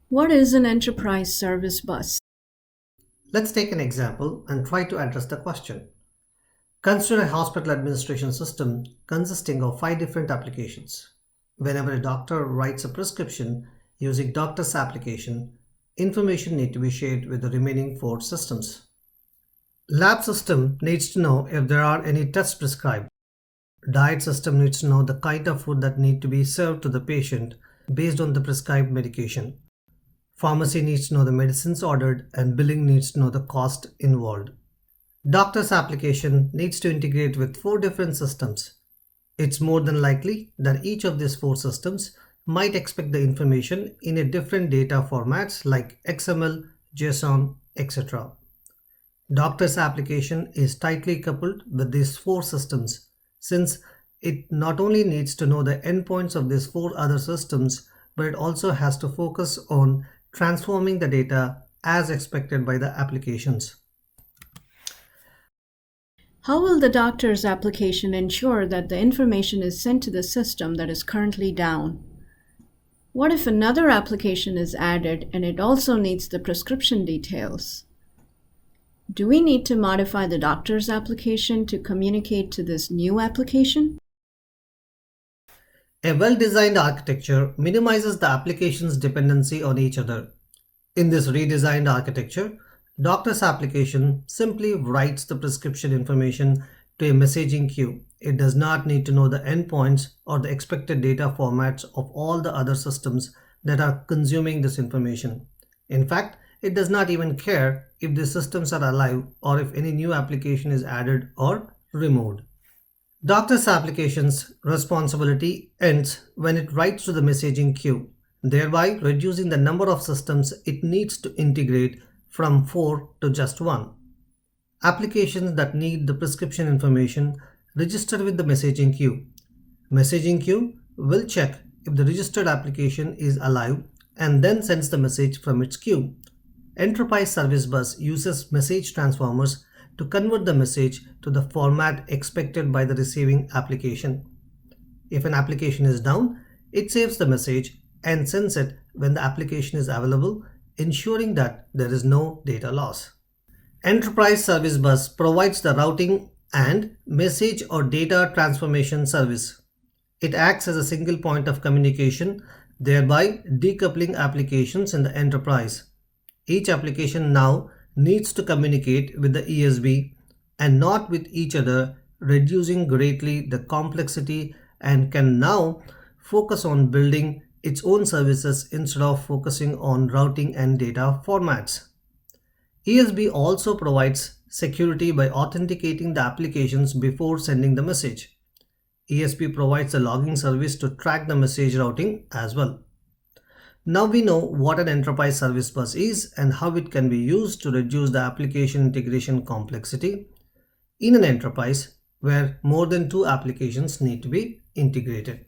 What is an enterprise service bus? Let's take an example and try to address the question. Consider a hospital administration system consisting of 5 different applications. Whenever a doctor writes a prescription using doctor's application, information needs to be shared with the remaining 4 systems. Lab system needs to know if there are any tests prescribed. Diet system needs to know the kind of food that need to be served to the patient based on the prescribed medication. Pharmacy needs to know the medicines ordered and billing needs to know the cost involved. Doctor's application needs to integrate with 4 different systems. It's more than likely that each of these 4 systems might expect the information in a different data formats like XML, JSON, etc. Doctor's application is tightly coupled with these 4 systems since it not only needs to know the endpoints of these 4 other systems, but it also has to focus on transforming the data as expected by the applications. How will the doctor's application ensure that the information is sent to the system that is currently down? What if another application is added and it also needs the prescription details? Do we need to modify the doctor's application to communicate to this new application? A well-designed architecture minimizes the application's dependency on each other. In this redesigned architecture, doctor's application simply writes the prescription information to a messaging queue. It does not need to know the endpoints or the expected data formats of all the other systems that are consuming this information. In fact, it does not even care if the systems are alive or if any new application is added or removed. Doctor's application's responsibility ends when it writes to the messaging queue, thereby reducing the number of systems it needs to integrate from 4 to just 1. Applications that need the prescription information register with the messaging queue. Messaging queue will check if the registered application is alive and then sends the message from its queue. Enterprise Service Bus uses message transformers to convert the message to the format expected by the receiving application. If an application is down, it saves the message and sends it when the application is available, ensuring that there is no data loss. Enterprise Service Bus provides the routing and message or data transformation service. It acts as a single point of communication, thereby decoupling applications in the enterprise. Each application now needs to communicate with the ESB and not with each other, reducing greatly the complexity, and can now focus on building its own services instead of focusing on routing and data formats. ESB also provides security by authenticating the applications before sending the message. ESB provides a logging service to track the message routing as well. Now we know what an enterprise service bus is and how it can be used to reduce the application integration complexity in an enterprise where more than 2 applications need to be integrated.